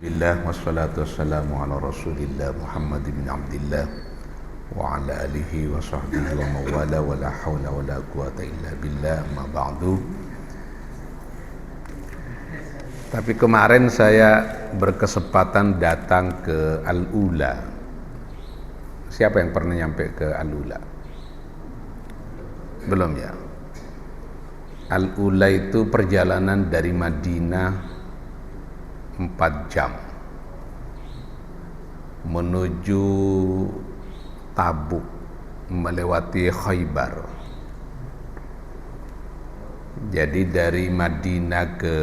Bismillah wassalatu wassalamu ala rasulillah Muhammad bin Abdillah wa ala alihi wa sahbihi wa mawala wa la hawla wa la quwata illa billah ma ba'du. Tapi kemarin saya berkesempatan datang ke Al-Ula. Siapa yang pernah nyampe ke Al-Ula? Belum ya? Al-Ula itu perjalanan dari Madinah 4 jam menuju Tabuk melewati Khaybar. Jadi dari Madinah ke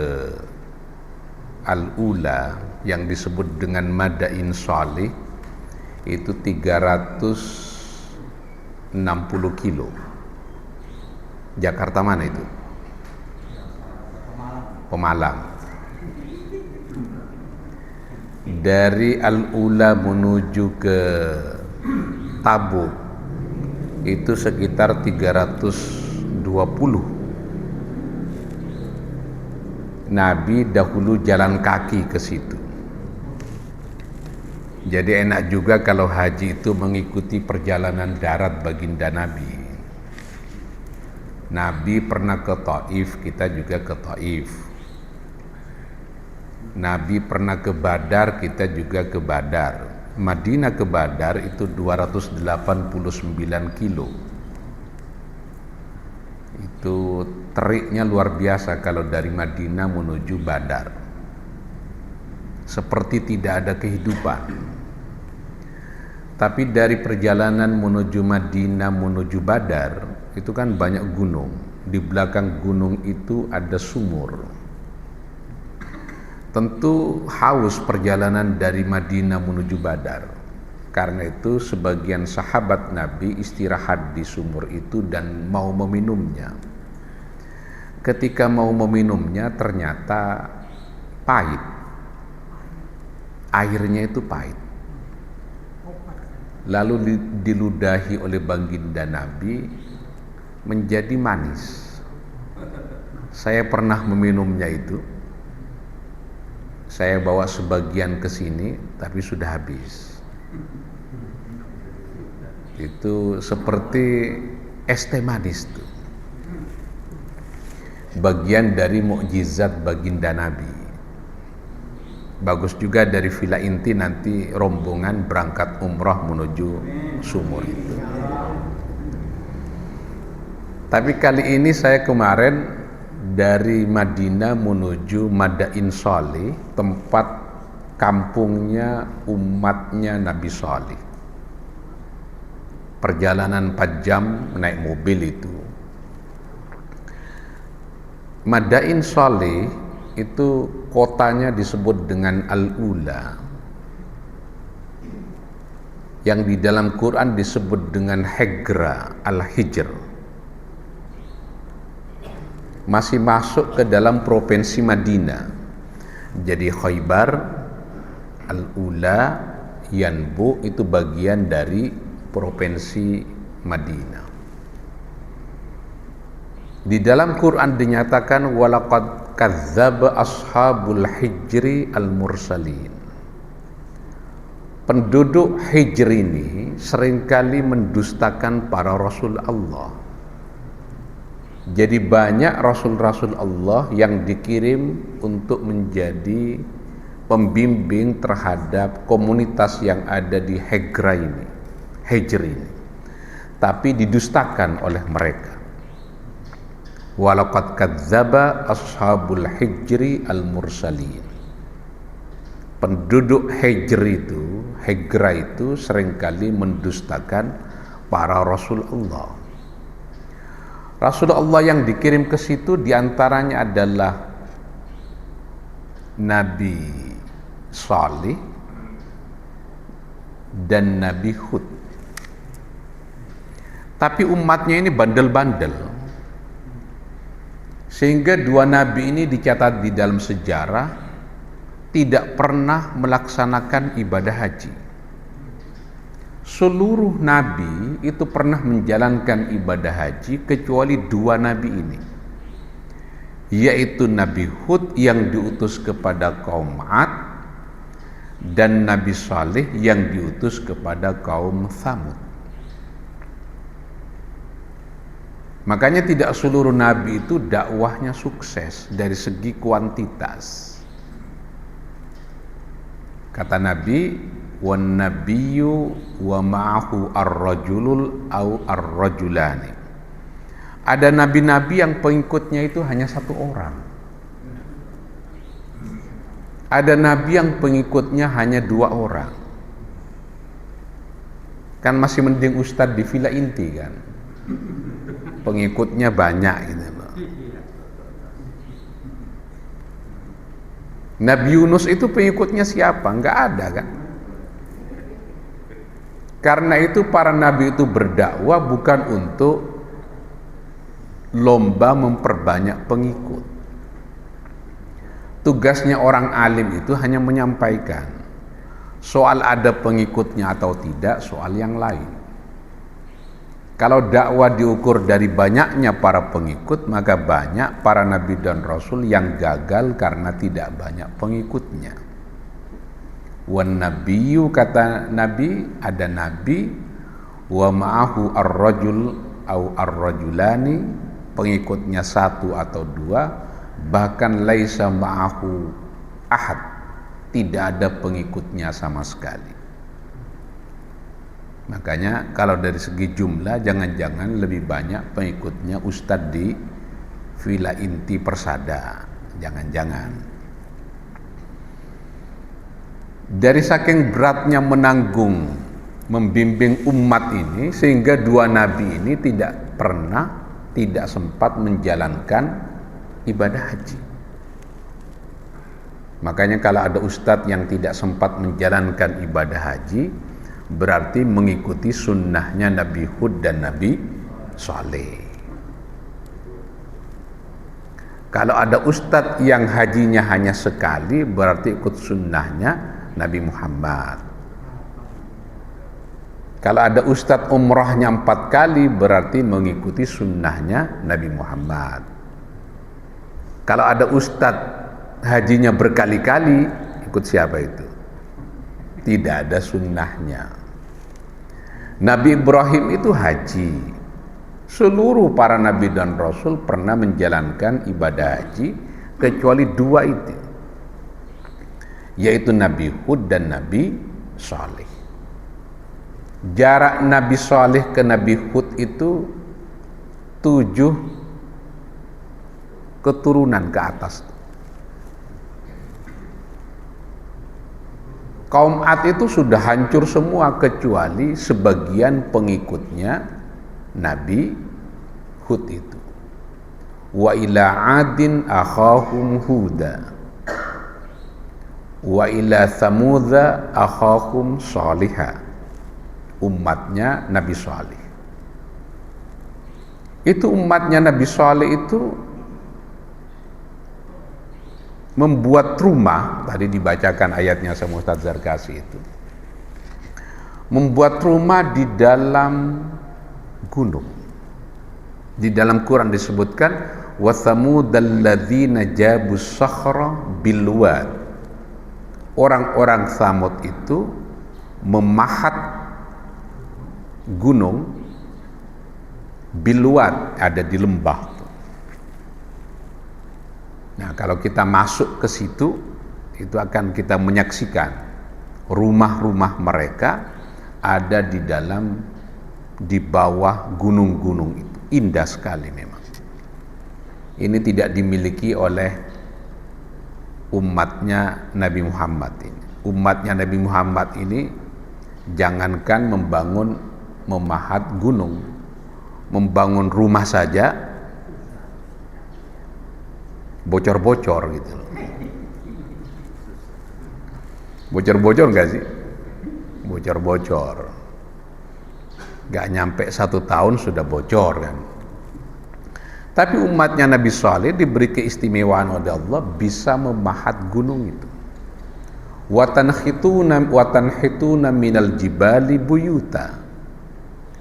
Al-Ula yang disebut dengan Madain Shalih itu 360 kilo. Jakarta mana itu? Pemalang. Dari Al-Ula menuju ke Tabuk itu sekitar 320. Nabi dahulu jalan kaki ke situ. Jadi enak juga kalau haji itu mengikuti perjalanan darat baginda Nabi. Nabi pernah ke Taif, kita juga ke Taif. Nabi pernah ke Badar, kita juga ke Badar. Madinah ke Badar itu 289 kilo. Itu teriknya luar biasa kalau dari Madinah menuju Badar. Seperti tidak ada kehidupan. Tapi dari perjalanan menuju Madinah menuju Badar, itu kan banyak gunung. Di belakang gunung itu ada sumur. Tentu haus perjalanan dari Madinah menuju Badar. Karena itu sebagian sahabat Nabi istirahat di sumur itu dan mau meminumnya. Ketika mau meminumnya ternyata pahit. Airnya itu pahit. Lalu diludahi oleh baginda Nabi menjadi manis. Saya pernah meminumnya itu. Saya bawa sebagian ke sini, tapi sudah habis. Itu seperti es teh manis tuh. Bagian dari mukjizat baginda Nabi. Bagus juga dari Villa Inti nanti rombongan berangkat umrah menuju sumur itu. Tapi kali ini saya kemarin dari Madinah menuju Madain Shalih, tempat kampungnya umatnya Nabi Shalih. Perjalanan 4 jam naik mobil itu. Madain Shalih itu kotanya disebut dengan Al-Ula, yang di dalam Quran disebut dengan Hegra, Al-Hijr. Masih masuk ke dalam provinsi Madinah. Jadi Khaybar, Al-Ula, Yanbu itu bagian dari provinsi Madinah. Di dalam Quran dinyatakan walaqad kadzdzaba ashabul hijri al-mursalin. Penduduk Hijr ini seringkali mendustakan para rasul Allah. Jadi banyak rasul-rasul Allah yang dikirim untuk menjadi pembimbing terhadap komunitas yang ada di Hijr ini. Tapi didustakan oleh mereka. Walaqad kadzdzaba ashabul hijri al-mursalin. Penduduk Hijr itu seringkali mendustakan para rasul Allah. Rasulullah yang dikirim ke situ diantaranya adalah Nabi Shalih dan Nabi Hud. Tapi umatnya ini bandel-bandel, sehingga dua nabi ini dicatat di dalam sejarah tidak pernah melaksanakan ibadah haji. Seluruh nabi itu pernah menjalankan ibadah haji kecuali 2 nabi ini. yaitu Nabi Hud yang diutus kepada kaum Ad dan Nabi Saleh yang diutus kepada kaum Tsamud. Makanya tidak seluruh nabi itu dakwahnya sukses dari segi kuantitas. Kata Nabi, wan nabiyyu wa ma'ahu ar-rajulul au ar-rajulani. Ada nabi-nabi yang pengikutnya itu hanya satu orang. Ada nabi yang pengikutnya hanya 2 orang. Kan masih mending ustadz di Villa Inti kan. Pengikutnya banyak gitu loh. Nabi Yunus itu pengikutnya siapa? Enggak ada kan? Karena itu para nabi itu berdakwah bukan untuk lomba memperbanyak pengikut. Tugasnya orang alim itu hanya menyampaikan. Soal ada pengikutnya atau tidak, soal yang lain. Kalau dakwah diukur dari banyaknya para pengikut, maka banyak para nabi dan rasul yang gagal karena tidak banyak pengikutnya. Wan nabiyyu, kata Nabi, ada nabi, wa ma'ahu ar-rajul au ar-rajulani, pengikutnya 1 atau 2, bahkan laisa ma'ahu ahad, tidak ada pengikutnya sama sekali. Makanya kalau dari segi jumlah, jangan-jangan lebih banyak pengikutnya ustadz di Villa Inti Persada, jangan-jangan. Dari saking beratnya menanggung, membimbing umat ini, sehingga 2 nabi ini tidak sempat menjalankan ibadah haji. Makanya kalau ada ustadz yang tidak sempat menjalankan ibadah haji, berarti mengikuti sunnahnya Nabi Hud dan Nabi Saleh. Kalau ada ustadz yang hajinya hanya sekali, berarti ikut sunnahnya Nabi Muhammad. Kalau ada ustadz umrahnya 4 kali, berarti mengikuti sunnahnya Nabi Muhammad. Kalau ada ustadz hajinya berkali-kali, ikut siapa itu? Tidak ada sunnahnya. Nabi Ibrahim itu haji. Seluruh para nabi dan rasul pernah menjalankan ibadah haji kecuali 2 itu, yaitu Nabi Hud dan Nabi Saleh. Jarak Nabi Saleh ke Nabi Hud itu 7 keturunan ke atas. Kaum Ad itu sudah hancur semua kecuali sebagian pengikutnya Nabi Hud itu. Wa ila adin akhahum huda wa ila thamudha akhahum salihah. Umatnya Nabi Saleh. Itu umatnya Nabi Saleh itu membuat rumah, tadi dibacakan ayatnya sama Ustaz Zarkasi itu, membuat rumah di dalam gunung. Di dalam Quran disebutkan wa thamudal ladzina jabus sakhra bil wad. Orang-orang Tsamud itu memahat gunung bil wad, ada di lembah. Nah, kalau kita masuk ke situ, itu akan kita menyaksikan rumah-rumah mereka ada di bawah gunung-gunung itu. Indah sekali memang. Ini tidak dimiliki oleh umatnya Nabi Muhammad ini. Umatnya Nabi Muhammad ini jangankan memahat gunung, membangun rumah saja bocor-bocor gitu. Bocor-bocor enggak sih? Bocor-bocor. Enggak nyampe 1 tahun sudah bocor kan. Tapi umatnya Nabi Saleh diberi keistimewaan oleh Allah bisa memahat gunung itu. Wa tanhituna minal jibali buyuta.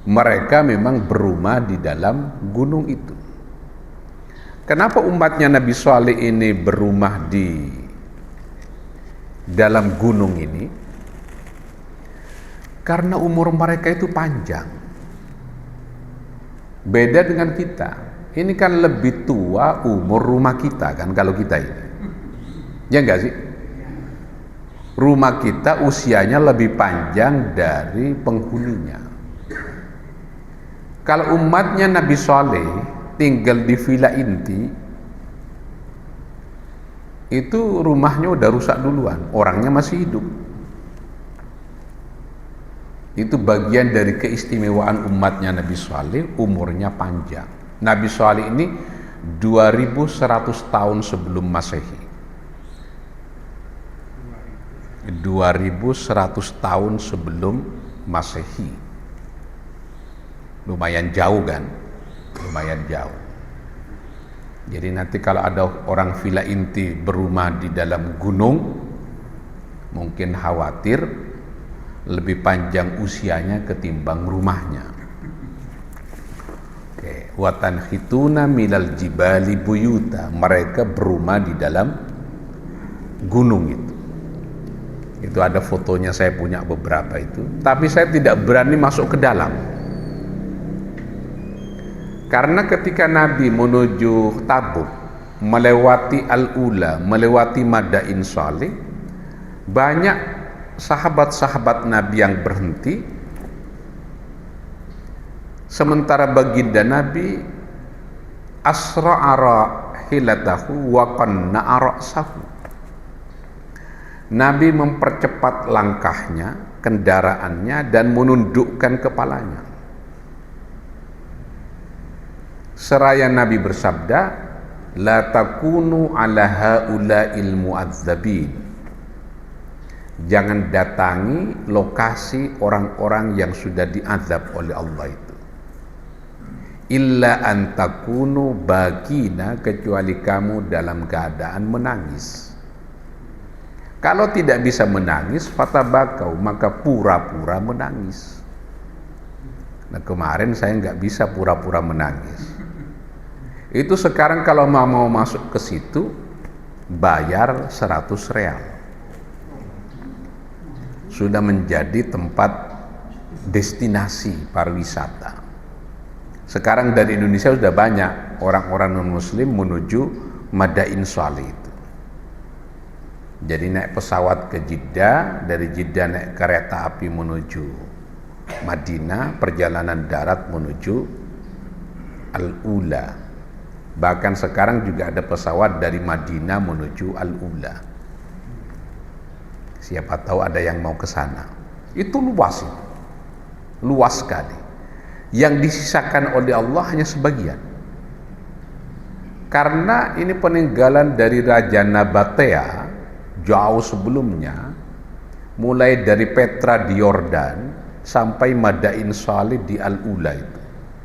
Mereka memang berumah di dalam gunung itu. Kenapa umatnya Nabi Saleh ini berumah di dalam gunung ini karena umur mereka itu panjang. Beda dengan kita. Ini kan lebih tua umur rumah kita kan kalau kita ini. Ya enggak sih? Rumah kita usianya lebih panjang dari penghuninya. Kalau umatnya Nabi Saleh tinggal di Villa Inti, itu rumahnya udah rusak duluan, orangnya masih hidup. Itu bagian dari keistimewaan umatnya Nabi Saleh, umurnya panjang. Nabi Saleh ini 2100 tahun sebelum Masehi. 2100 tahun sebelum Masehi. Lumayan jauh kan? Lumayan jauh. Jadi nanti kalau ada orang Villa Inti berumah di dalam gunung, mungkin khawatir lebih panjang usianya ketimbang rumahnya. Oke, watan hituna milal jibali buyuta, mereka berumah di dalam gunung itu. Itu ada fotonya, saya punya beberapa itu. Tapi saya tidak berani masuk ke dalam. Karena ketika Nabi menuju Tabuk, melewati Al-Ula, melewati Madain Saleh, banyak sahabat-sahabat Nabi yang berhenti, sementara baginda Nabi asra'a hilatahu wa qanna'a ra'sahu. Nabi mempercepat langkahnya, kendaraannya, dan menundukkan kepalanya. Seraya Nabi bersabda, la takunu ala haula'il mu'adzabin. Jangan datangi lokasi orang-orang yang sudah diazab oleh Allah itu. Illa antakunu bagina, kecuali kamu dalam keadaan menangis. Kalau tidak bisa menangis, fatabakau, maka pura-pura menangis. Nah, kemarin saya nggak bisa pura-pura menangis. Itu sekarang kalau mau masuk ke situ, bayar 100 real. Sudah menjadi tempat destinasi pariwisata. Sekarang dari Indonesia sudah banyak orang-orang non-muslim menuju Madain Saleh itu. Jadi naik pesawat ke Jeddah, dari Jeddah naik kereta api menuju Madinah, perjalanan darat menuju Al-Ula. Bahkan sekarang juga ada pesawat dari Madinah menuju Al-Ula. Siapa tahu ada yang mau ke sana. Itu luas, luas sekali. Yang disisakan oleh Allah hanya sebagian. Karena ini peninggalan dari Raja Nabatea jauh sebelumnya, mulai dari Petra di Yordan sampai Madain Saleh di Al-Ula itu.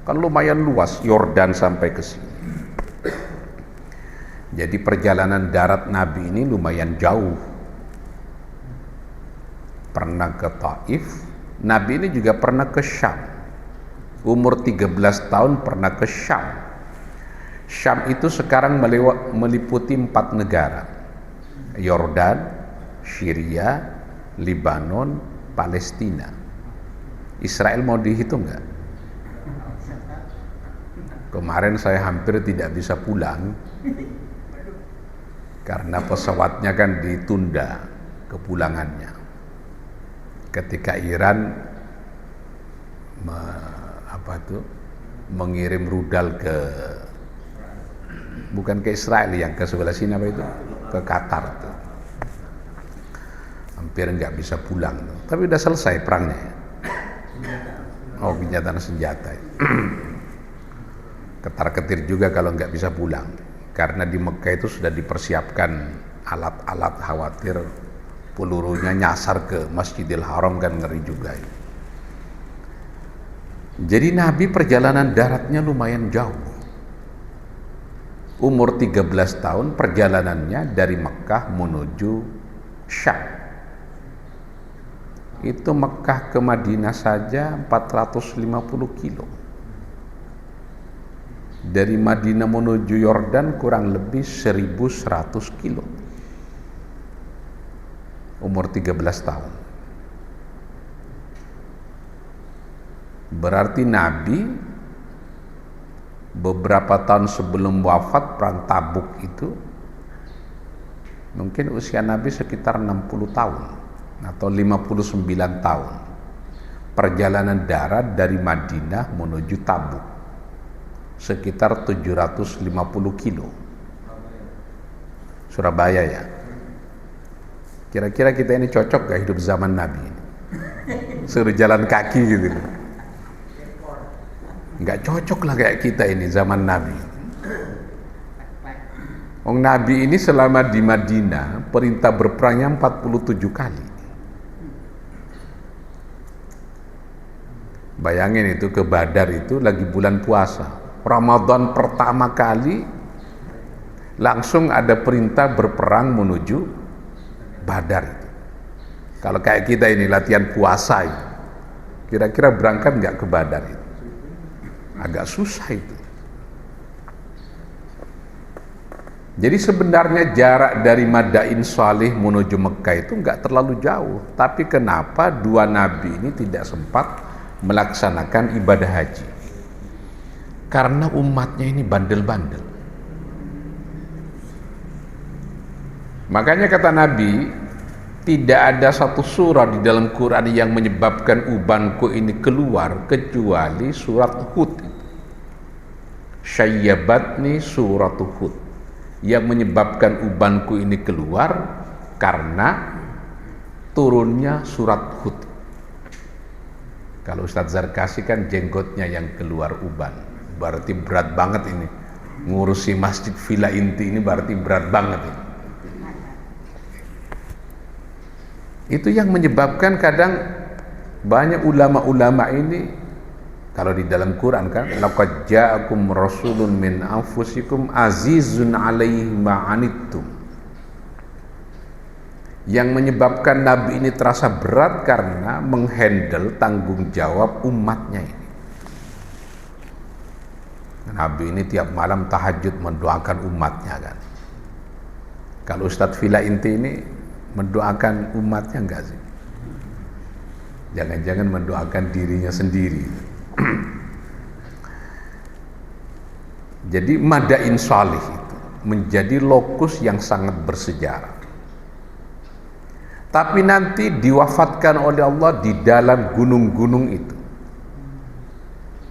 Kan lumayan luas Yordan sampai ke sini. Jadi perjalanan darat Nabi ini lumayan jauh. Pernah ke Taif, Nabi ini juga pernah ke Syam. Umur 13 tahun pernah ke Syam. Syam itu sekarang meliputi 4 negara. Yordan, Syria, Lebanon, Palestina. Israel mau dihitung nggak? Kemarin saya hampir tidak bisa pulang karena pesawatnya kan ditunda kepulangannya. Ketika Iran mengirim rudal ke, bukan ke Israel, yang ke sebelah sini apa itu, ke Qatar tuh. Hampir nggak bisa pulang tuh. Tapi udah selesai perangnya. Oh, gencatan senjata. Ketar-ketir juga kalau nggak bisa pulang, karena di Mekah itu sudah dipersiapkan alat-alat, khawatir pelurunya nyasar ke Masjidil Haram, kan ngeri juga. Jadi Nabi perjalanan daratnya lumayan jauh. Umur 13 tahun perjalanannya dari Mekah menuju Syam. Itu Mekah ke Madinah saja 450 kilo. Dari Madinah menuju Yordan kurang lebih 1100 kilo. umur 13 tahun. Berarti Nabi beberapa tahun sebelum wafat perang Tabuk itu mungkin usia Nabi sekitar 60 tahun atau 59 tahun. Perjalanan darat dari Madinah menuju Tabuk sekitar 750 kilo. Surabaya ya. Kira-kira kita ini cocok gak hidup zaman Nabi ini? Suruh jalan kaki gitu. Nggak cocok lah kayak kita ini zaman Nabi. Nabi ini selama di Madinah perintah berperangnya 47 kali. Bayangin itu ke Badar itu lagi bulan puasa. Ramadan pertama kali langsung ada perintah berperang menuju Badar itu. Kalau kayak kita ini latihan puasa itu, kira-kira berangkat nggak ke Badar itu? Agak susah itu. Jadi sebenarnya jarak dari Madain Salih menuju Mekah itu nggak terlalu jauh. Tapi kenapa dua nabi ini tidak sempat melaksanakan ibadah haji? Karena umatnya ini bandel-bandel. Makanya kata Nabi, tidak ada satu surah di dalam Quran yang menyebabkan ubanku ini keluar kecuali surat Hud. Syayyabatni surat Hud, yang menyebabkan ubanku ini keluar karena turunnya surat Hud. Kalau Ustadz Zarkasi kan jenggotnya yang keluar uban, berarti berat banget ini. Ngurusi masjid Villa Inti ini berarti berat banget ini. Itu yang menyebabkan kadang banyak ulama-ulama ini, kalau di dalam Quran kan, laqad ja'akum rasulun min anfusikum azizun 'alaihi ma 'anittum. Yang menyebabkan Nabi ini terasa berat karena menghandle tanggung jawab umatnya ini. Nabi ini tiap malam tahajud mendoakan umatnya kan. Kalau Ustadz Villa Inti ini mendoakan umatnya enggak sih? Jangan-jangan mendoakan dirinya sendiri. Jadi Madain Salih itu menjadi lokus yang sangat bersejarah. Tapi nanti diwafatkan oleh Allah di dalam gunung-gunung itu.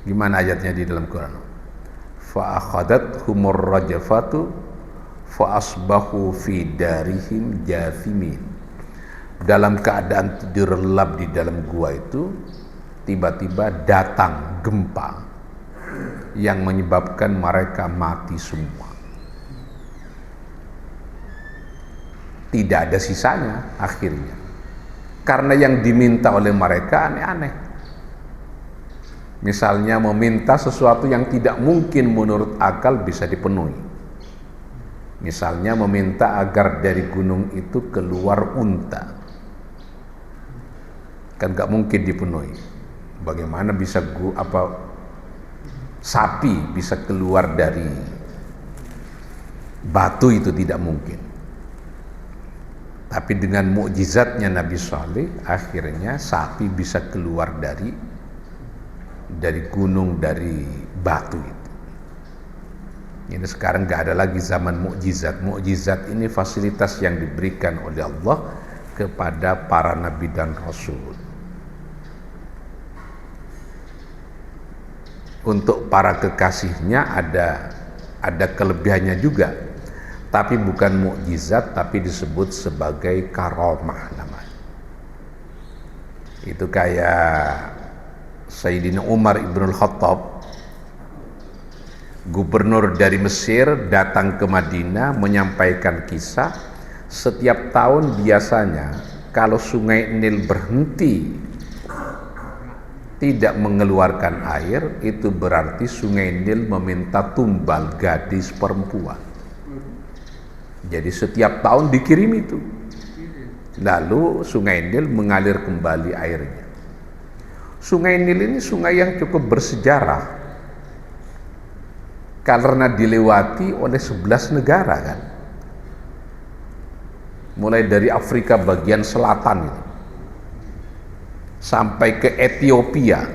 Gimana ayatnya di dalam Quran? Fa akhadathumur rajafatu fa asbahu fi darihim jathimin. Dalam keadaan direlap di dalam gua itu, tiba-tiba datang gempa yang menyebabkan mereka mati semua. Tidak ada sisanya akhirnya. Karena yang diminta oleh mereka aneh-aneh. Misalnya meminta sesuatu yang tidak mungkin menurut akal bisa dipenuhi. Misalnya meminta agar dari gunung itu keluar unta, kan gak mungkin dipenuhi. Bagaimana bisa sapi bisa keluar dari batu, itu tidak mungkin. Tapi dengan mukjizatnya Nabi Saleh, akhirnya sapi bisa keluar dari gunung, dari batu itu. Ini sekarang gak ada lagi zaman mukjizat. Mukjizat ini fasilitas yang diberikan oleh Allah kepada para nabi dan rasul. Untuk para kekasihnya ada kelebihannya juga, tapi bukan mukjizat, tapi disebut sebagai karomah namanya. Itu kayak Sayyidina Umar ibn Khattab, gubernur dari Mesir, datang ke Madinah menyampaikan kisah. Setiap tahun biasanya kalau sungai Nil berhenti tidak mengeluarkan air, itu berarti sungai Nil meminta tumbal gadis perempuan. Jadi setiap tahun dikirim itu, lalu sungai Nil mengalir kembali airnya. Sungai Nil ini sungai yang cukup bersejarah karena dilewati oleh 11 negara kan. mulai dari Afrika bagian selatan itu, sampai ke Ethiopia,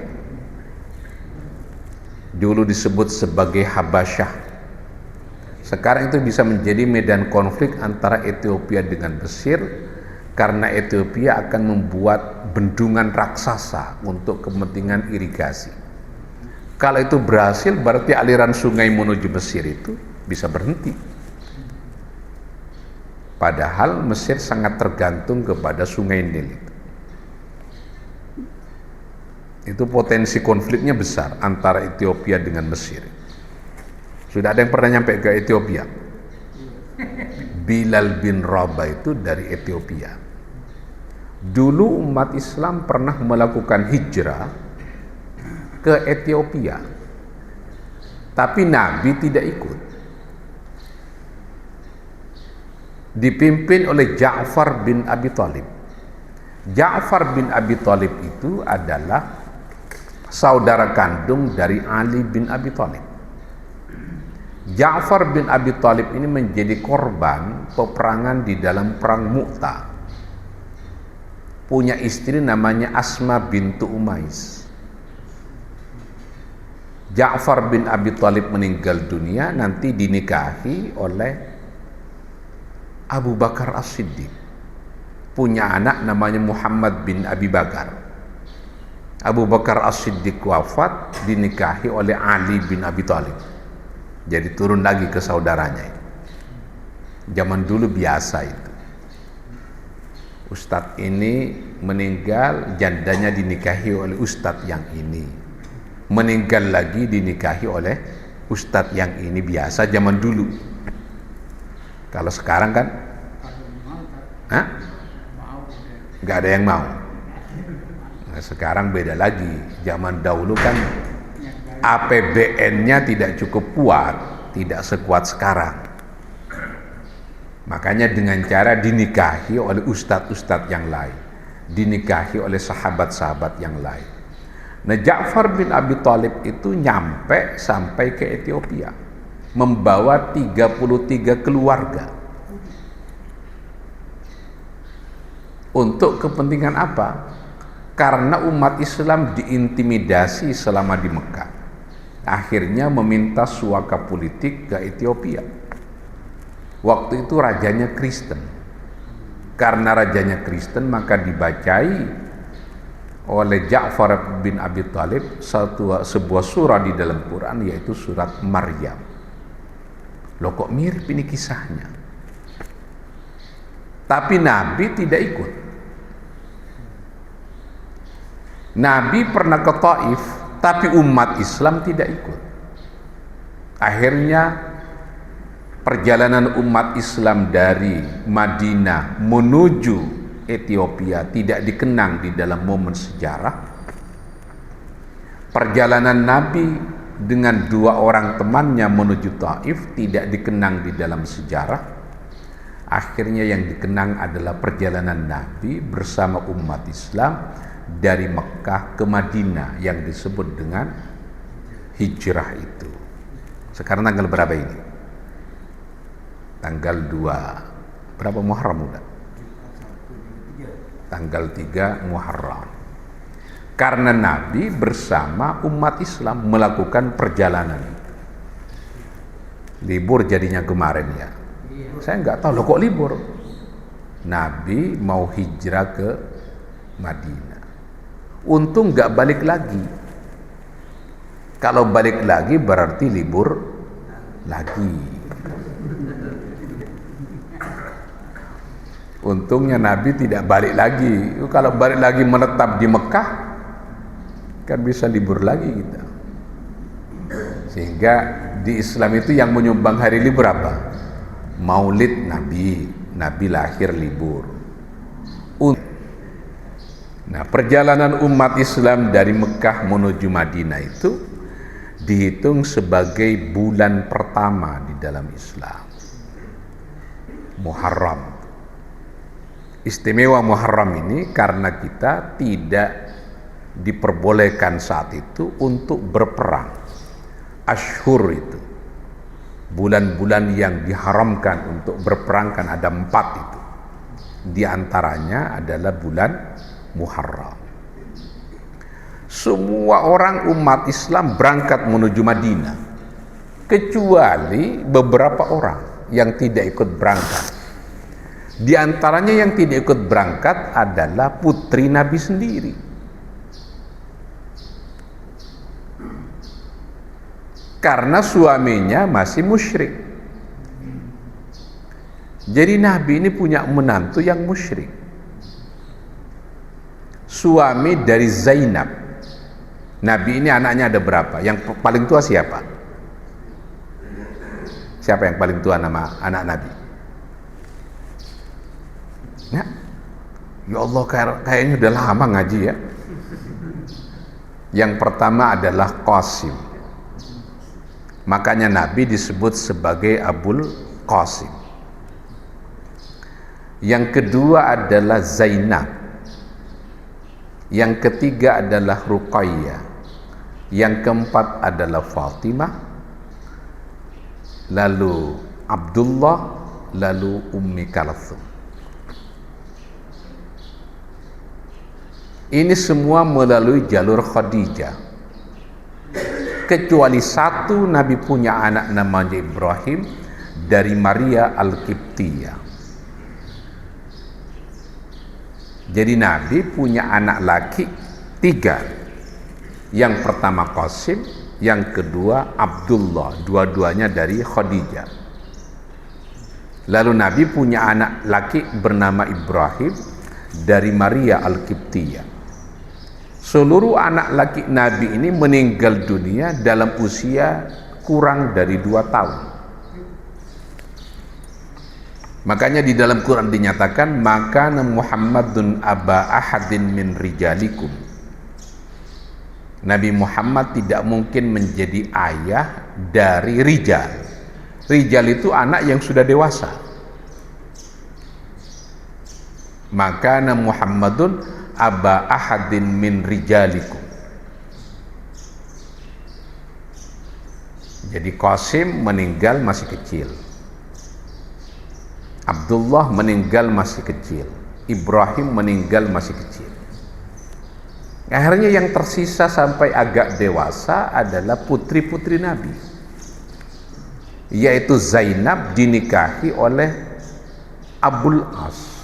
dulu disebut sebagai Habasyah. Sekarang itu bisa menjadi medan konflik antara Ethiopia dengan Mesir, karena Ethiopia akan membuat bendungan raksasa untuk kepentingan irigasi. Kalau itu berhasil, berarti aliran sungai menuju Mesir itu bisa berhenti. Padahal Mesir sangat tergantung kepada sungai Nil itu. Itu potensi konfliknya besar antara Ethiopia dengan Mesir. Sudah ada yang pernah nyampe ke Ethiopia? Bilal bin Rabah itu dari Ethiopia. Dulu umat Islam pernah melakukan hijrah ke Ethiopia, tapi Nabi tidak ikut. Dipimpin oleh Ja'far bin Abi Thalib. Ja'far bin Abi Thalib itu adalah saudara kandung dari Ali bin Abi Thalib. Ja'far bin Abi Thalib ini menjadi korban peperangan di dalam perang Mu'tah. Punya istri namanya Asma bintu Umais. Ja'far bin Abi Thalib meninggal dunia, nanti dinikahi oleh Abu Bakar As-Siddiq. Punya anak namanya Muhammad bin Abi Bakar. Abu Bakar As-Siddiq wafat, dinikahi oleh Ali bin Abi Thalib. Jadi turun lagi ke saudaranya. Zaman dulu biasa itu. Ustadz ini meninggal, jandanya dinikahi oleh ustadz yang ini. Meninggal lagi dinikahi oleh ustadz yang ini, biasa zaman dulu. Kalau sekarang kan nggak ada yang mau. Nah, sekarang beda lagi. Zaman dahulu kan APBN-nya tidak cukup kuat, tidak sekuat sekarang. Makanya dengan cara dinikahi oleh ustadz-ustadz yang lain, dinikahi oleh sahabat-sahabat yang lain. Nah, Ja'far bin Abi Thalib itu nyampe sampai ke Ethiopia, membawa 33 keluarga. Untuk kepentingan apa? Karena umat Islam diintimidasi selama di Mekah. Akhirnya meminta suaka politik ke Ethiopia. Waktu itu rajanya Kristen. Karena rajanya Kristen, maka dibacai oleh Ja'far bin Abi Thalib sebuah surah di dalam Quran, yaitu surat Maryam. Loh, kok mirip ini kisahnya? Tapi Nabi tidak ikut. Nabi pernah ke Taif, tapi umat Islam tidak ikut. Akhirnya perjalanan umat Islam dari Madinah menuju Ethiopia tidak dikenang di dalam momen sejarah. Perjalanan Nabi dengan 2 orang temannya menuju Taif tidak dikenang di dalam sejarah. Akhirnya yang dikenang adalah perjalanan Nabi bersama umat Islam dari Mekah ke Madinah yang disebut dengan hijrah itu. Sekarang tanggal berapa ini? Tanggal 2 berapa Muharram udah? Tanggal 3 Muharram. Karena Nabi bersama umat Islam melakukan perjalanan. Libur jadinya kemarin ya. Saya nggak tahu loh kok libur. Nabi mau hijrah ke Madinah. Untung nggak balik lagi. Kalau balik lagi berarti libur lagi. Untungnya Nabi tidak balik lagi. Kalau balik lagi menetap di Mekah, kan bisa libur lagi kita. Sehingga di Islam itu yang menyumbang hari libur apa? Maulid Nabi. Nabi lahir libur. Nah, perjalanan umat Islam dari Mekah menuju Madinah itu dihitung sebagai bulan pertama di dalam Islam. Muharram. Istimewa Muharram ini karena kita tidak diperbolehkan saat itu untuk berperang. Ashhur itu, bulan-bulan yang diharamkan untuk berperang kan ada 4 itu. Di antaranya adalah bulan Muharram. Semua orang umat Islam berangkat menuju Madinah, kecuali beberapa orang yang tidak ikut berangkat. Di antaranya yang tidak ikut berangkat adalah putri Nabi sendiri. Karena suaminya masih musyrik. Jadi Nabi ini punya menantu yang musyrik. Suami dari Zainab. Nabi ini anaknya ada berapa? Yang paling tua siapa? Siapa yang paling tua nama anak Nabi? Ya Allah, kayaknya udah lama ngaji ya. Yang pertama adalah Qasim. Makanya Nabi disebut sebagai Abul Qasim. Yang kedua adalah Zainab. Yang ketiga adalah Ruqayyah. Yang keempat adalah Fatimah. Lalu Abdullah, lalu Ummi Kalthum. Ini semua melalui jalur Khadijah. Kecuali satu, Nabi punya anak namanya Ibrahim dari Maria Al-Qibtiyah. Jadi Nabi punya anak laki 3. Yang pertama Qasim, yang kedua Abdullah, dua-duanya dari Khadijah. Lalu Nabi punya anak laki bernama Ibrahim dari Maria Al-Qibtiyah. Seluruh anak laki Nabi ini meninggal dunia dalam usia kurang dari 2 tahun. Makanya di dalam Quran dinyatakan, maka Muhammadun aba ahadin min rijalikum. Nabi Muhammad tidak mungkin menjadi ayah dari rijal. Rijal itu anak yang sudah dewasa. Maka Muhammadun aba ahadin min rijalikum. Jadi Qasim meninggal masih kecil, Abdullah meninggal masih kecil, Ibrahim meninggal masih kecil. Akhirnya yang tersisa sampai agak dewasa adalah putri-putri Nabi, yaitu Zainab dinikahi oleh Abul As.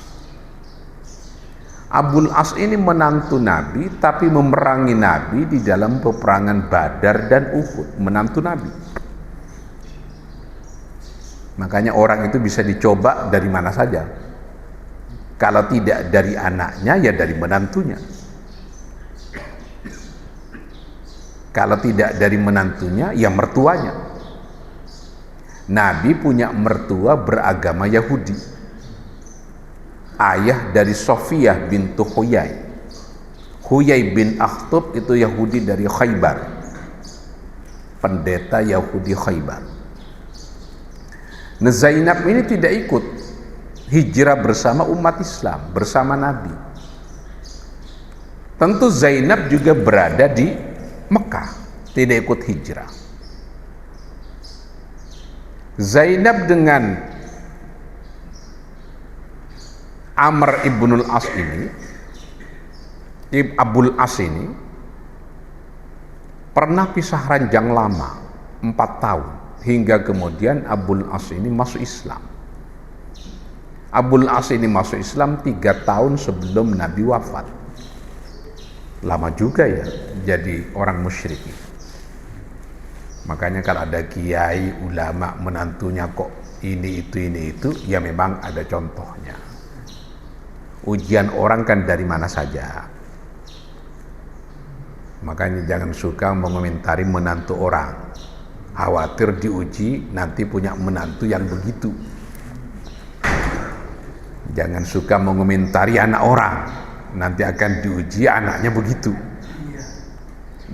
Abul As ini menantu Nabi, tapi memerangi Nabi di dalam peperangan Badar dan Uhud, menantu Nabi. Makanya orang itu bisa dicoba dari mana saja. Kalau tidak dari anaknya, ya dari menantunya. Kalau tidak dari menantunya, ya mertuanya. Nabi punya mertua beragama Yahudi. Ayah dari Sofiyah bintu Huyai. Huyai bin Akhtub itu Yahudi dari Khaybar. Pendeta Yahudi Khaybar. Nah, Zainab ini tidak ikut hijrah bersama umat Islam, bersama Nabi. Tentu Zainab juga berada di Mekah, tidak ikut hijrah. Zainab dengan Amr ibnul As ini, Abul As ini pernah pisah ranjang lama 4 tahun, hingga kemudian Abul As ini masuk Islam. Abul As ini masuk Islam 3 tahun sebelum Nabi wafat. Lama juga ya jadi orang musyrik. Makanya kalau ada kiai, ulama, menantunya kok ini itu, ya memang ada contohnya. Ujian orang kan dari mana saja. Makanya jangan suka mengomentari menantu orang. Khawatir diuji nanti punya menantu yang begitu. Jangan suka mengomentari anak orang, nanti akan diuji anaknya begitu.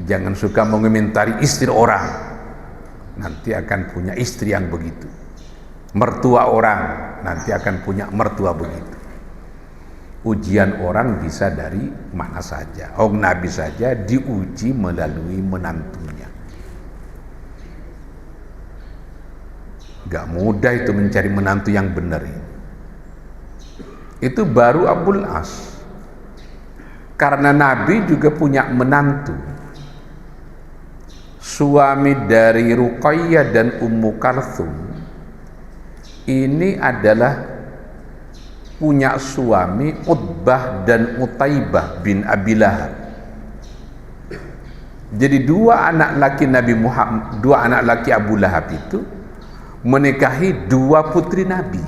Jangan suka mengomentari istri orang, nanti akan punya istri yang begitu. Mertua orang, nanti akan punya mertua begitu. Ujian orang bisa dari mana saja. Nabi saja diuji melalui menantunya. Gak mudah itu mencari menantu yang benar ini. itu baru Abul As. Karena Nabi juga punya menantu, suami dari Ruqayyah dan Ummu Kalthum. Ini adalah punya suami Utbah dan Utaibah bin Abi Lahab. Jadi dua anak laki Nabi Muhammad, dua anak laki Abu Lahab itu menikahi dua putri Nabi.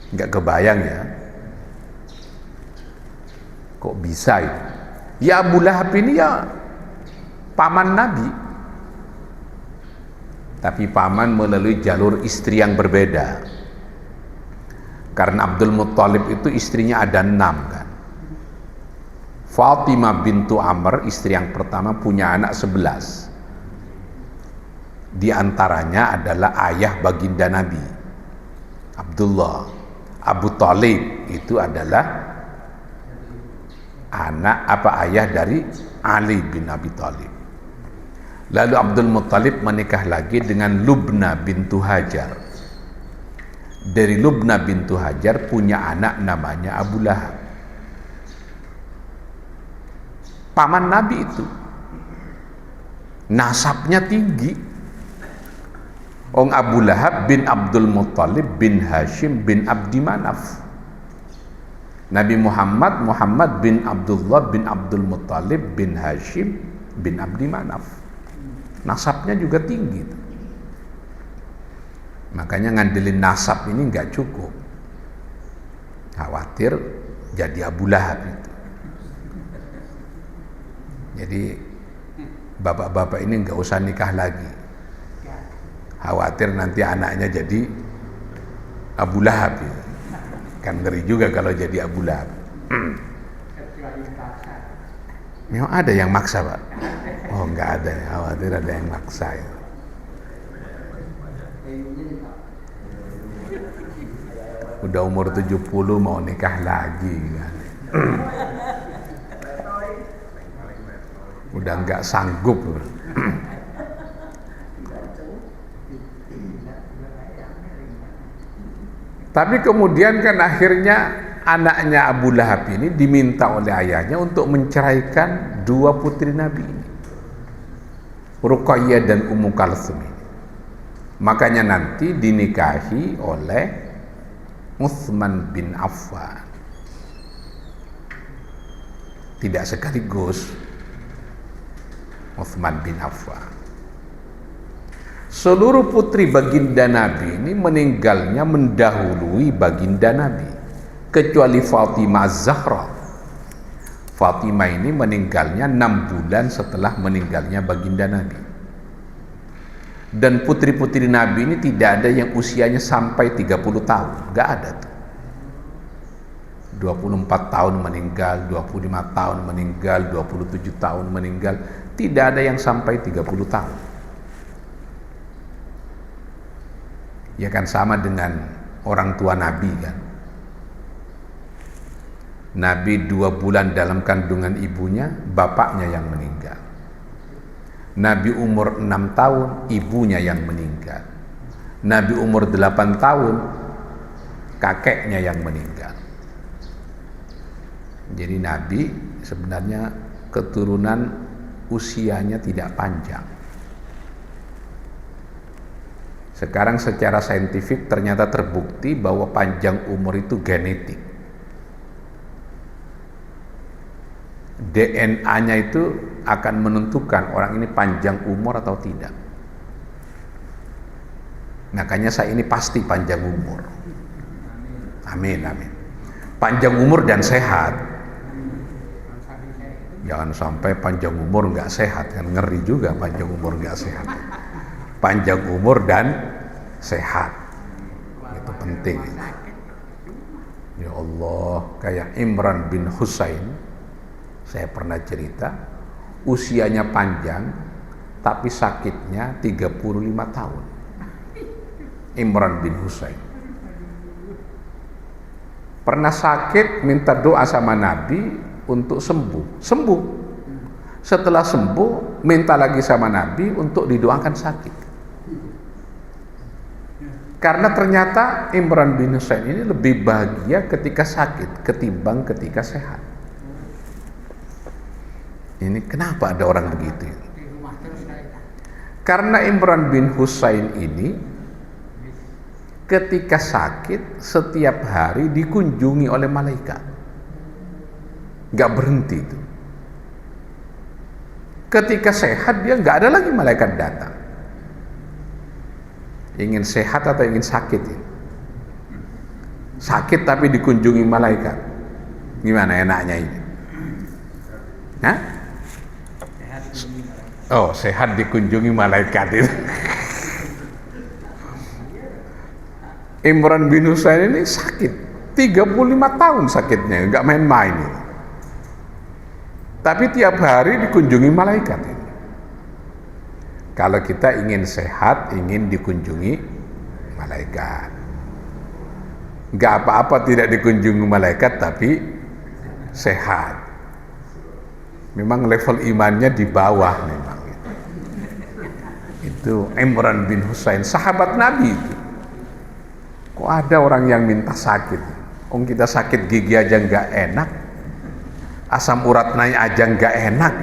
Nggak kebayang ya, kok bisa itu? Ya Abu Lahab ini ya paman Nabi, tapi paman melalui jalur istri yang berbeda. Karena Abdul Muttalib itu istrinya ada 6 kan. Fatimah bintu Amr, istri yang pertama, punya anak 11. Di antaranya adalah ayah baginda Nabi, Abdullah. Abu Talib itu adalah ayah dari Ali bin Abi Thalib. Lalu Abdul Muttalib menikah lagi dengan Lubna bintu Hajar. Dari Lubna bintu Hajar punya anak namanya Abu Lahab. Paman Nabi itu nasabnya tinggi. Abu Lahab bin Abdul Muttalib bin Hashim bin Abdi Manaf. Nabi Muhammad bin Abdullah bin Abdul Muttalib bin Hashim bin Abdi Manaf. Nasabnya juga tinggi. Makanya ngandelin nasab ini nggak cukup. Khawatir jadi Abu Lahab itu. Jadi bapak-bapak ini nggak usah nikah lagi. Khawatir nanti anaknya jadi Abu Lahab ya. Kan ngeri juga kalau jadi Abu Lahab. Memang ada yang maksa Pak? Oh nggak ada, khawatir ada yang maksa ya. Udah umur 70 mau nikah lagi kan. Udah nggak sanggup. Tapi kemudian kan akhirnya anaknya Abu Lahab ini diminta oleh ayahnya untuk menceraikan dua putri Nabi ini, Ruqayyah dan Ummu Kalthum ini. Makanya nanti dinikahi oleh Utsman bin Affan. Tidak sekaligus, Utsman bin Affan. Seluruh putri baginda Nabi ini meninggalnya mendahului baginda Nabi, kecuali Fatimah Az-Zahra. Fatimah ini meninggalnya 6 bulan setelah meninggalnya baginda Nabi. Dan putri-putri Nabi ini tidak ada yang usianya sampai 30 tahun, nggak ada tuh. 24 tahun meninggal, 25 tahun meninggal, 27 tahun meninggal, tidak ada yang sampai 30 tahun. Ya kan sama dengan orang tua Nabi kan. Nabi 2 bulan dalam kandungan ibunya, bapaknya yang meninggal. Nabi umur 6 tahun, ibunya yang meninggal. Nabi umur 8 tahun, kakeknya yang meninggal. Jadi Nabi sebenarnya keturunan usianya tidak panjang. Sekarang secara saintifik ternyata terbukti bahwa panjang umur itu genetik. DNA-nya itu akan menentukan orang ini panjang umur atau tidak. Makanya saya ini pasti panjang umur. Amin, amin. Panjang umur dan sehat. Jangan sampai panjang umur nggak sehat, kan ngeri juga panjang umur nggak sehat. Panjang umur dan sehat, itu penting. Ya Allah, kayak Imran bin Husain, saya pernah cerita, usianya panjang, tapi sakitnya 35 tahun. Imran bin Husain pernah sakit, minta doa sama Nabi untuk sembuh. Setelah sembuh, minta lagi sama Nabi untuk didoakan sakit. Karena ternyata Imran bin Husain ini lebih bahagia ketika sakit ketimbang ketika sehat. Ini kenapa ada orang begitu? Karena Imran bin Husain ini ketika sakit setiap hari dikunjungi oleh malaikat, nggak berhenti itu. Ketika sehat dia nggak ada lagi malaikat datang. Ingin sehat atau ingin sakit ini? Sakit tapi dikunjungi malaikat. Gimana enaknya ini? Hah? Oh, sehat dikunjungi malaikat itu. Imran bin Husain ini sakit 35 tahun sakitnya, nggak main-main ini. Tapi tiap hari dikunjungi malaikat ini. Kalau kita ingin sehat, ingin dikunjungi malaikat. Nggak apa-apa tidak dikunjungi malaikat tapi sehat. Memang level imannya di bawah memang. Itu Imran bin Husain, sahabat Nabi itu. Kok ada orang yang minta sakit? Kita sakit gigi aja nggak enak, asam urat naik aja nggak enak,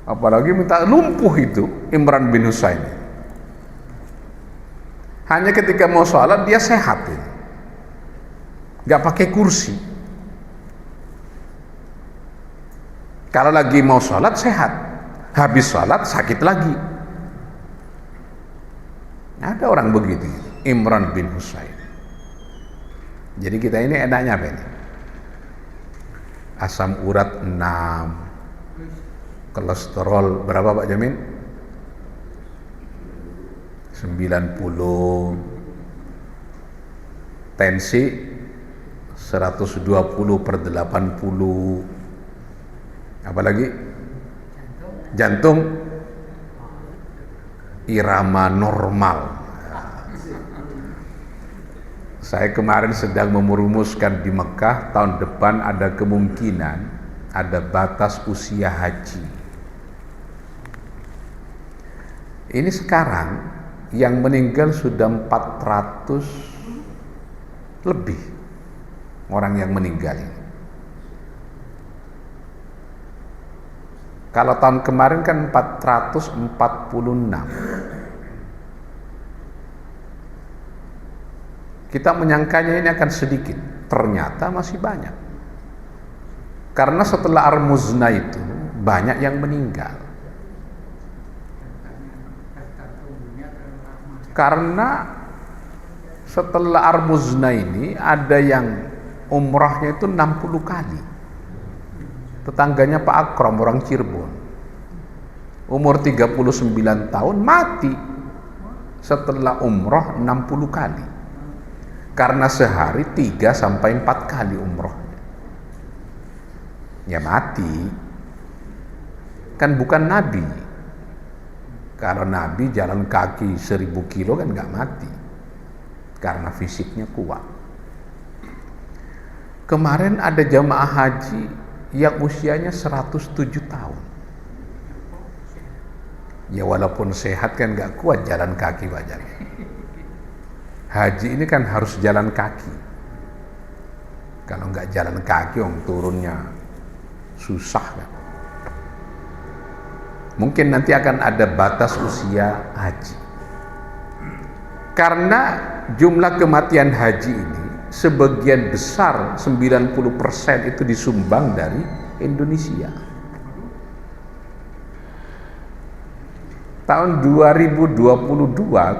apalagi minta lumpuh itu Imran bin Husain. Hanya ketika mau sholat dia sehat ini, nggak pakai kursi. Kalau lagi mau sholat sehat, habis sholat sakit lagi. Ada orang begitu, Imran bin Husain. Jadi kita ini enaknya apa ini? Asam urat 6, kolesterol berapa Pak Jamin? 90, tensi 120/80, apalagi jantung irama normal. Saya kemarin sedang merumuskan di Mekah tahun depan ada kemungkinan ada batas usia haji. Ini sekarang yang meninggal sudah 400 lebih orang yang meninggal. Kalau tahun kemarin kan 446. Kita menyangkanya ini akan sedikit, ternyata masih banyak. Karena setelah Ar-Muzna itu banyak yang meninggal. Karena setelah Ar-Muzna ini ada yang umrahnya itu 60 kali. Tetangganya Pak Akram orang Cirebon, umur 39 tahun mati setelah umrah 60 kali. Karena sehari 3-4 kali umrohnya. Ya mati. Kan bukan Nabi. Kalau Nabi jalan kaki 1000 kilo kan nggak mati. Karena fisiknya kuat. Kemarin ada jamaah haji yang usianya 107 tahun. Ya walaupun sehat kan nggak kuat jalan kaki wajarnya. Haji ini kan harus jalan kaki. Kalau nggak jalan kaki, turunnya susah kan. Mungkin nanti akan ada batas usia haji. Karena jumlah kematian haji ini sebagian besar 90% itu disumbang dari Indonesia. Tahun 2022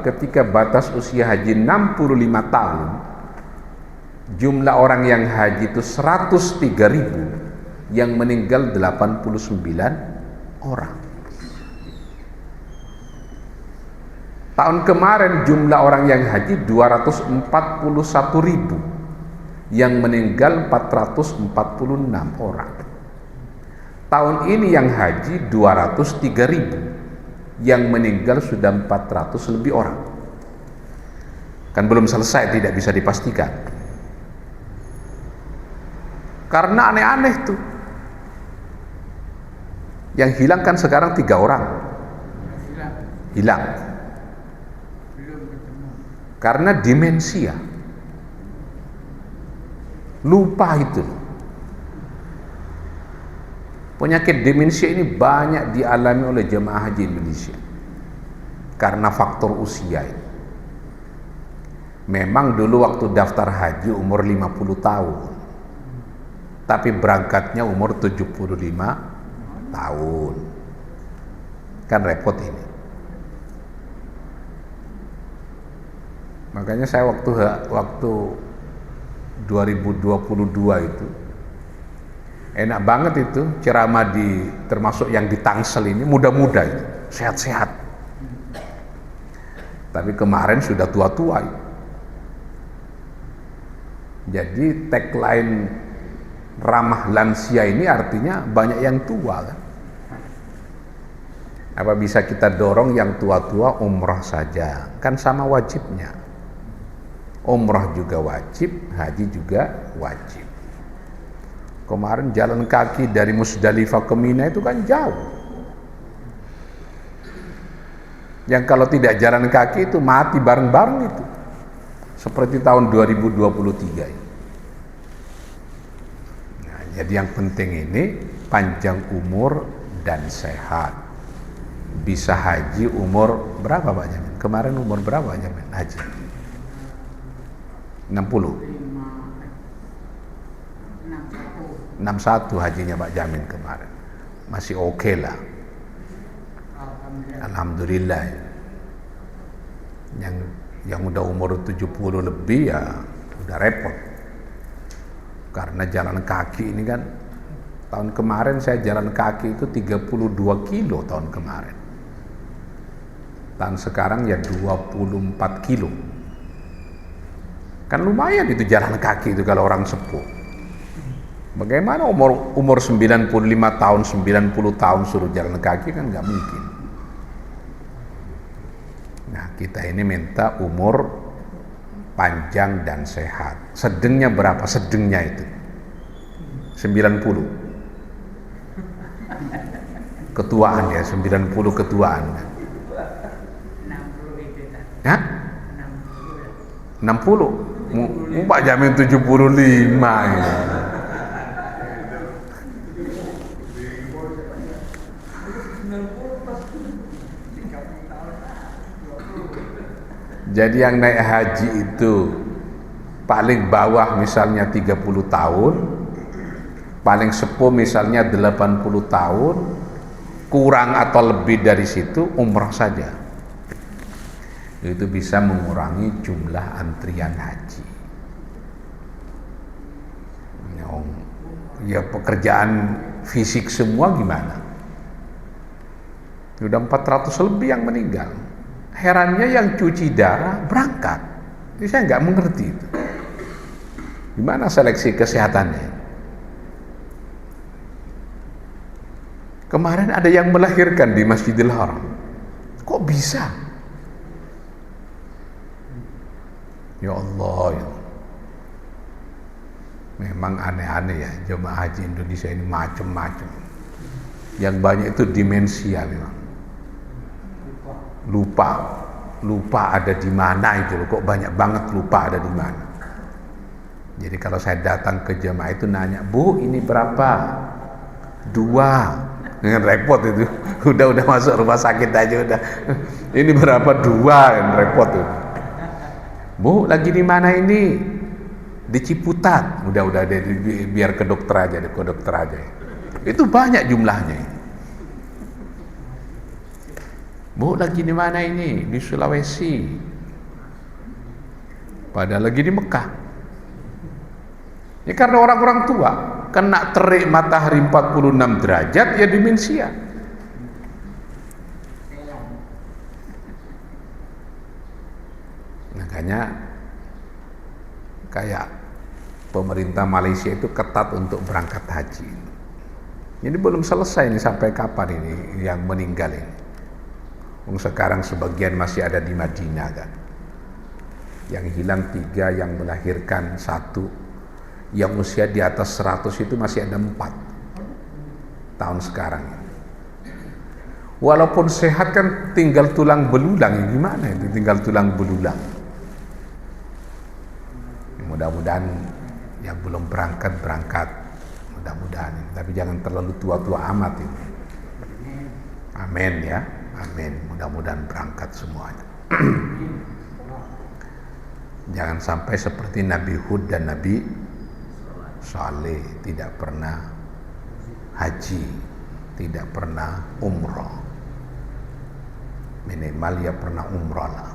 ketika batas usia haji 65 tahun, jumlah orang yang haji itu 103.000, yang meninggal 89 orang. Tahun kemarin jumlah orang yang haji 241.000, yang meninggal 446 orang. Tahun ini yang haji 203.000, yang meninggal sudah 400 lebih orang. Kan belum selesai, tidak bisa dipastikan. Karena aneh-aneh tuh. Yang hilang kan sekarang 3 orang. Hilang. karena demensia. Lupa itu. Penyakit demensia ini banyak dialami oleh jemaah haji Indonesia karena faktor usia ini. Memang dulu waktu daftar haji umur 50 tahun, tapi berangkatnya umur 75 tahun. Kan repot ini. Makanya saya waktu 2022 itu enak banget itu ceramah termasuk yang di Tangsel ini, muda-muda itu, sehat-sehat. Tapi kemarin sudah tua-tua. Jadi tagline ramah lansia ini artinya banyak yang tua kan. Apa bisa kita dorong yang tua-tua umrah saja? Kan sama wajibnya. Umrah juga wajib, haji juga wajib. Kemarin jalan kaki dari Musdalifah ke Mina itu kan jauh. Yang kalau tidak jalan kaki itu mati bareng-bareng itu. Seperti tahun 2023 ini. Nah, jadi yang penting ini panjang umur dan sehat. Bisa haji umur berapa Pak Jamin? Kemarin umur berapa Pak Jamin haji? 60. 61 hajinya Pak Jamin kemarin. Masih oke lah. Alhamdulillah. Yang udah umur 70 lebih ya udah repot. Karena jalan kaki ini kan, tahun kemarin saya jalan kaki itu 32 kilo tahun kemarin. Tahun sekarang ya 24 kilo. Kan lumayan itu jalan kaki itu kalau orang sepuh. Bagaimana umur 95 tahun, 90 tahun suruh jalan kaki kan nggak mungkin. Nah, kita ini minta umur panjang dan sehat. Sedengnya berapa? Sedengnya itu 90. Ketuaan ya, 90 ketuaan. Ya? 60. Pak Jamin 75 ya. Jadi yang naik haji itu paling bawah misalnya 30 tahun, paling sepuh misalnya 80 tahun, kurang atau lebih dari situ umrah saja. Itu bisa mengurangi jumlah antrian haji. Ya pekerjaan fisik semua gimana? Sudah 400 lebih yang meninggal. Herannya yang cuci darah berangkat. Jadi saya nggak mengerti itu. Gimana seleksi kesehatannya? Kemarin ada yang melahirkan di Masjidil Haram. Kok bisa? Ya Allah ya. Memang aneh-aneh ya jemaah haji Indonesia ini macam-macam. Yang banyak itu demensia memang. Lupa ada di mana itu loh. Kok banyak banget lupa ada di mana. Jadi kalau saya datang ke jemaah itu nanya, "Bu, ini berapa?" 2. Dengan repot itu. Udah masuk rumah sakit aja udah. Ini berapa? 2 kan repot tuh. "Bu, lagi di mana ini?" "Di Ciputat." Udah biar ke dokter aja, Itu banyak jumlahnya. "Bu, lagi di mana ini?" "Di Sulawesi." Padahal lagi di Mekah. Ya karena orang-orang tua kena terik matahari 46 derajat ya demensia. Makanya kayak pemerintah Malaysia itu ketat untuk berangkat haji. Jadi belum selesai ini sampai kapan ini yang meninggal ini. Sekarang sebagian masih ada di Madinah kan. Yang hilang 3, yang melahirkan 1, yang usia di atas 100 itu masih ada 4 tahun sekarang. Walaupun sehat kan tinggal tulang belulang, ya gimana itu tinggal tulang belulang. mudah-mudahan yang belum berangkat mudah-mudahan, tapi jangan terlalu tua-tua amat ini. Amin ya, amin, mudah-mudahan berangkat semuanya. Jangan sampai seperti Nabi Hud dan Nabi Saleh, tidak pernah haji, tidak pernah umroh. Minimal ya pernah umroh lah.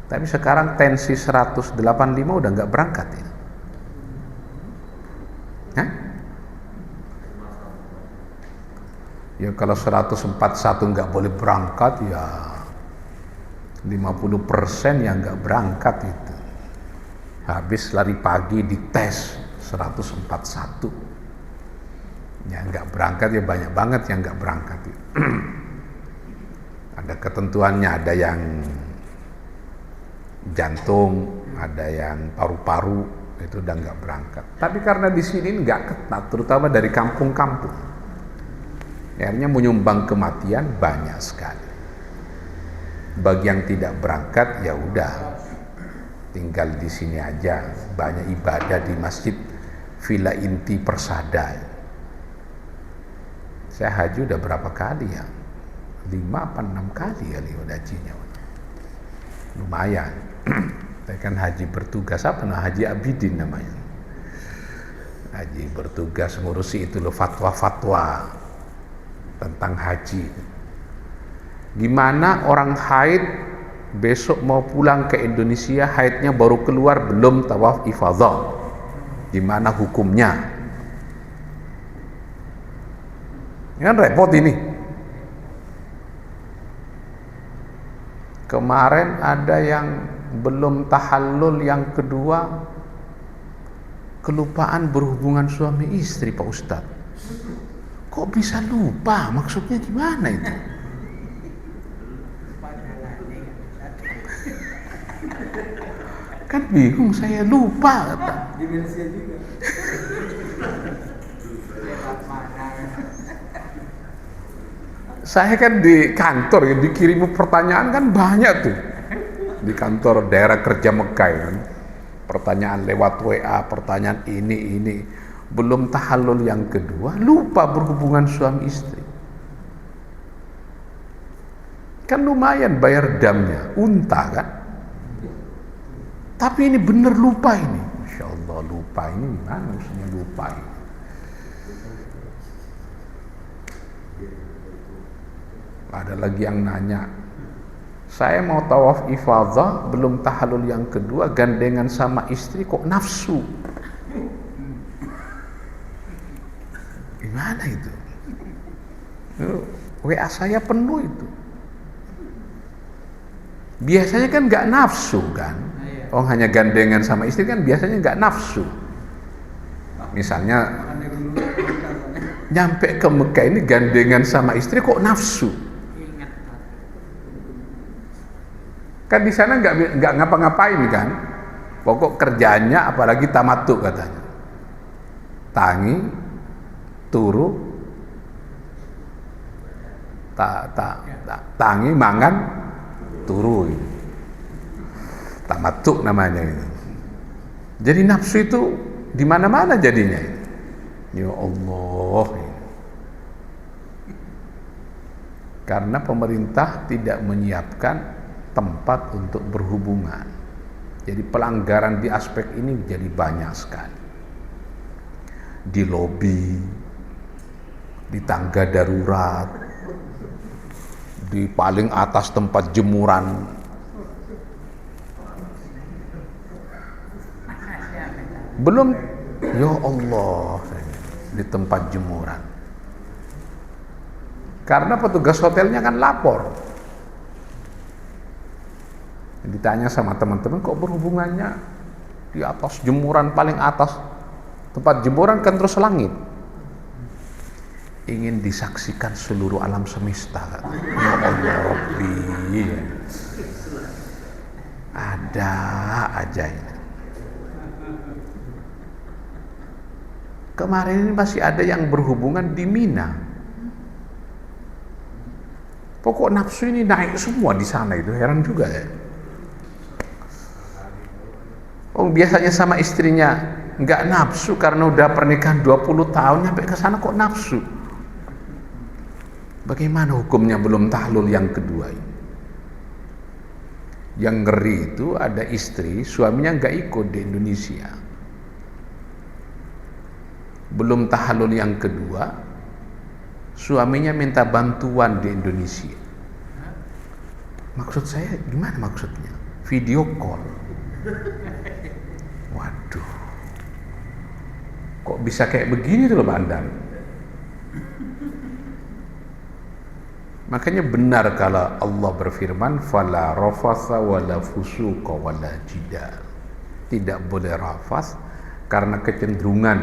Tapi sekarang tensi 185 udah nggak berangkat ya. Hah? Ya kalau 141 nggak boleh berangkat ya 50% yang nggak berangkat itu. Habis lari pagi dites 141. Ya nggak berangkat ya banyak banget yang nggak berangkat. Ada ketentuannya, ada yang jantung, ada yang paru-paru, itu udah nggak berangkat. Tapi karena di sini nggak ketat, terutama dari kampung-kampung, akhirnya menyumbang kematian banyak sekali. Bagi yang tidak berangkat ya udah tinggal di sini aja, banyak ibadah di masjid Villa Inti Persada. Saya haji udah berapa kali ya? 5 apa 6 kali kali udah hajinya. Lumayan. Saya kan haji bertugas, apa nah, Haji Abidin namanya. Haji bertugas ngurusi itu loh, fatwa-fatwa tentang haji. Gimana orang haid besok mau pulang ke Indonesia, haidnya baru keluar belum tawaf ifadah, gimana hukumnya? Ini kan repot ini. Kemarin ada yang belum tahallul yang kedua, kelupaan berhubungan suami istri Pak Ustadz. Kok bisa lupa? Maksudnya gimana itu? Kan bingung saya, lupa kata. Saya kan di kantor ya, dikirim pertanyaan kan banyak tuh di kantor daerah kerja Mekah kan, pertanyaan lewat WA, pertanyaan ini belum tahallul yang kedua lupa berhubungan suami istri. Kan lumayan bayar damnya, unta kan, tapi ini bener lupa ini. Masya Allah, lupa ini gimana maksudnya lupa ini? Ada lagi yang nanya, saya mau tawaf ifadah belum tahallul yang kedua, gandengan sama istri kok nafsu, gimana itu? WA saya penuh itu. Biasanya kan nggak nafsu kan, oh hanya gandengan sama istri kan biasanya nggak nafsu. Misalnya nyampe ke Mekah ini gandengan sama istri kok nafsu. Kan di sana nggak ngapa-ngapain kan, pokok kerjaannya apalagi tamattu katanya, tangi, turu, tangi, mangan, turu, tamattu namanya itu. Jadi nafsu itu di mana-mana jadinya. Ya Allah, karena pemerintah tidak menyiapkan tempat untuk berhubungan. Jadi pelanggaran di aspek ini jadi banyak sekali. Di lobi, di tangga darurat, di paling atas tempat jemuran. Belum, ya Allah, di tempat jemuran. Karena petugas hotelnya kan lapor. Ditanya sama teman-teman, kok berhubungannya di atas jemuran, paling atas tempat jemuran kan terus langit. Ingin disaksikan seluruh alam semesta. Ya Allah Rabbi, ada aja ini. Kemarin ini masih ada yang berhubungan di Mina. Pokok nafsu ini naik semua di sana, itu heran juga ya. Oh, biasanya sama istrinya nggak nafsu karena udah pernikahan 20 tahun, sampai ke sana kok nafsu. Bagaimana hukumnya belum tahlul yang kedua ini? Yang ngeri itu ada istri, suaminya nggak ikut di Indonesia. Belum tahlul yang kedua, suaminya minta bantuan di Indonesia. Maksud saya gimana maksudnya? Video call. Waduh. Kok bisa kayak begini tuh loh Pak Andar? Makanya benar kalau Allah berfirman fala rafatha wala fusuqa wala jidal. Tidak boleh rafas karena kecenderungan.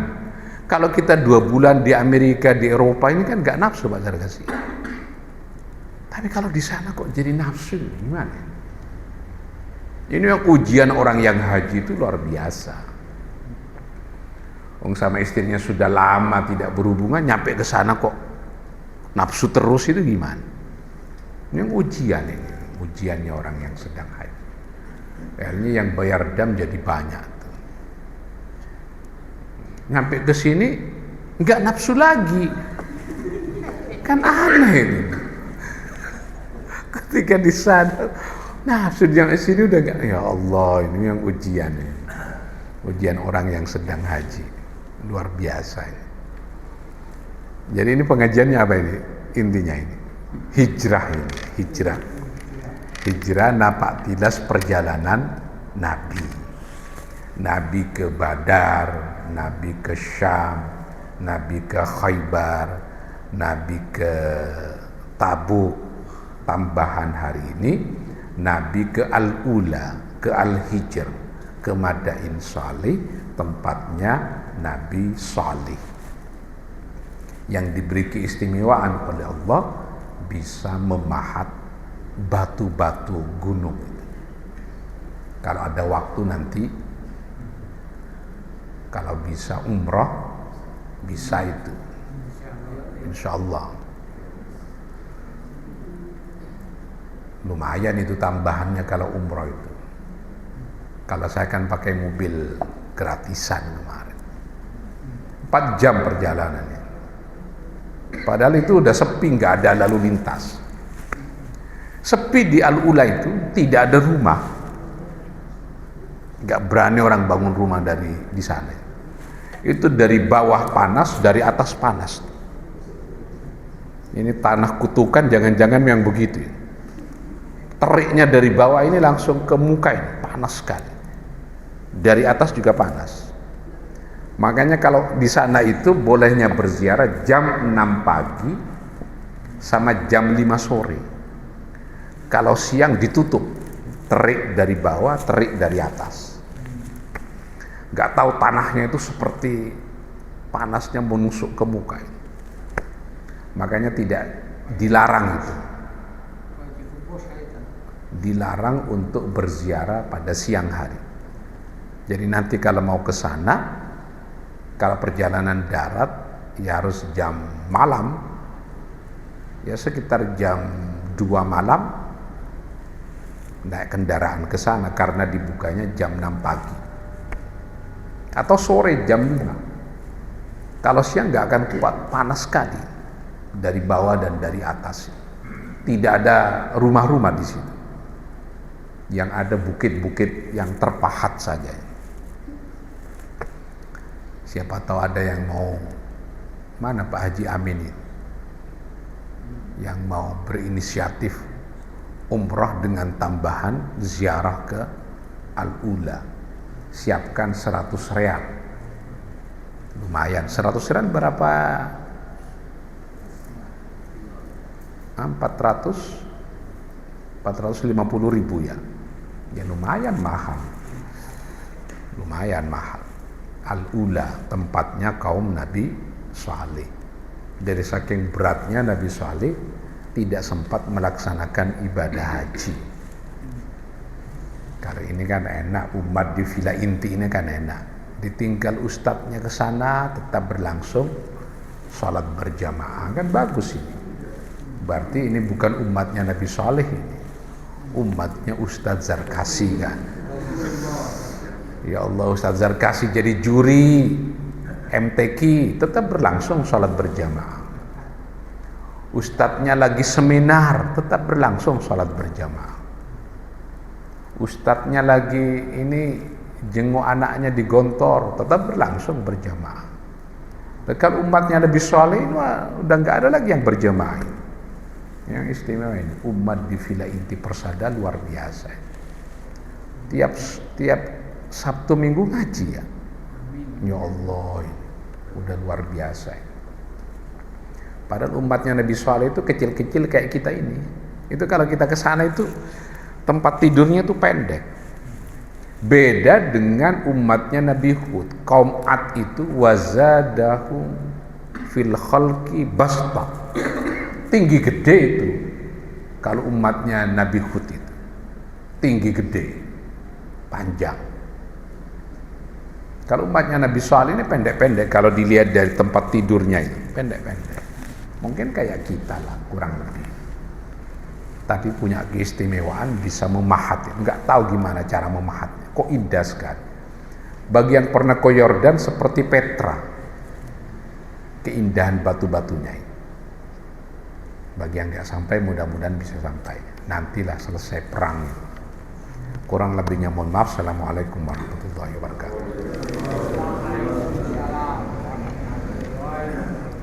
Kalau kita 2 bulan di Amerika, di Eropa ini kan nggak nafsu Pak Zargasi. Tapi kalau di sana kok jadi nafsu, gimana? Ini yang ujian orang yang haji itu luar biasa. Sama istrinya sudah lama tidak berhubungan, nyampe ke sana kok nafsu terus, itu gimana? Ini ujian, ini ujiannya orang yang sedang haji. Akhirnya yang bayar dam jadi banyak. Nyampe ke sini nggak nafsu lagi, kan aneh ini. Ketika di sana nafsu, yang di sini udah nggak. Ya Allah, ini yang ujian ini. Ujian orang yang sedang haji, luar biasa ini. Jadi ini pengajiannya apa ini? Intinya ini hijrah, ini hijrah napak tilas perjalanan Nabi ke Badar, Nabi ke Syam, Nabi ke Khaybar, Nabi ke Tabuk. Tambahan hari ini Nabi ke Al-Ula, ke Al-Hijr, ke Madain Salih, tempatnya Nabi Salih yang diberi keistimewaan oleh Allah bisa memahat batu-batu gunung. Kalau ada waktu nanti, kalau bisa umrah, bisa itu, insya Allah. Lumayan itu tambahannya kalau umrah itu. Kalau saya kan pakai mobil gratisan kemarin, 4 jam perjalanannya. Padahal itu udah sepi, nggak ada lalu lintas. Sepi di Al-Ula itu, tidak ada rumah. Nggak berani orang bangun rumah dari di sana. Itu dari bawah panas, dari atas panas. Ini tanah kutukan, jangan-jangan yang begitu. Teriknya dari bawah ini langsung ke muka ini, panas sekali. Dari atas juga panas. Makanya kalau di sana itu bolehnya berziarah jam 6 pagi sama jam 5 sore. Kalau siang ditutup, terik dari bawah, terik dari atas. Gak tahu tanahnya itu seperti panasnya menusuk ke muka. Makanya tidak dilarang itu. Dilarang untuk berziarah pada siang hari. Jadi nanti kalau mau ke sana, kalau perjalanan darat ya harus jam malam, ya sekitar jam 2 malam naik kendaraan ke sana karena dibukanya jam 6 pagi atau sore jam 5. Kalau siang nggak akan kuat, panas sekali dari bawah dan dari atas. Tidak ada rumah-rumah di situ, yang ada bukit-bukit yang terpahat saja. Siapa tahu ada yang mau, mana Pak Haji Amin itu, yang mau berinisiatif umrah dengan tambahan ziarah ke Al-Ula. Siapkan 100 real. Lumayan, 100 real berapa? 450 ribu ya. Ya lumayan mahal. Lumayan mahal. Al-Ula, tempatnya kaum Nabi Saleh. Dari saking beratnya Nabi Saleh tidak sempat melaksanakan ibadah haji. Karena ini kan enak, umat di Villa Inti ini kan enak. Ditinggal ustadznya ke sana, tetap berlangsung salat berjamaah, kan bagus ini. Berarti ini bukan umatnya Nabi Saleh ini, umatnya Ustadz Zarkasi kan. Ya Allah, Ustadz Zarkasi jadi juri MTQ, tetap berlangsung sholat berjamaah. Ustadznya lagi seminar, tetap berlangsung sholat berjamaah. Ustadznya lagi ini jenguk anaknya di Gontor, tetap berlangsung berjamaah. Dan kalau umatnya lebih soleh, udah nggak ada lagi yang berjamaah. Yang istimewa ini, umat di Villa Inti Persada luar biasa. Tiap Sabtu Minggu ngaji ya. Ya Allah, udah luar biasa. Padahal umatnya Nabi Saleh itu kecil-kecil kayak kita ini. Itu kalau kita ke sana itu tempat tidurnya itu pendek. Beda dengan umatnya Nabi Hud. Kaum Ad itu wazadahum fil khalqi basta. Tinggi gede itu. Kalau umatnya Nabi Hud itu tinggi gede, panjang. Kalau umatnya Nabi Saleh ini pendek-pendek. Kalau dilihat dari tempat tidurnya itu pendek-pendek. Mungkin kayak kita lah, kurang lebih. Tapi punya keistimewaan bisa memahat. Nggak tahu gimana cara memahatnya. Kok indah sekali. Bagi yang pernah ke Yordan seperti Petra. Keindahan batu-batunya ini. Bagi yang nggak sampai, mudah-mudahan bisa sampai. Nantilah selesai perang. Kurang lebihnya mohon maaf. Assalamualaikum warahmatullahi wabarakatuh.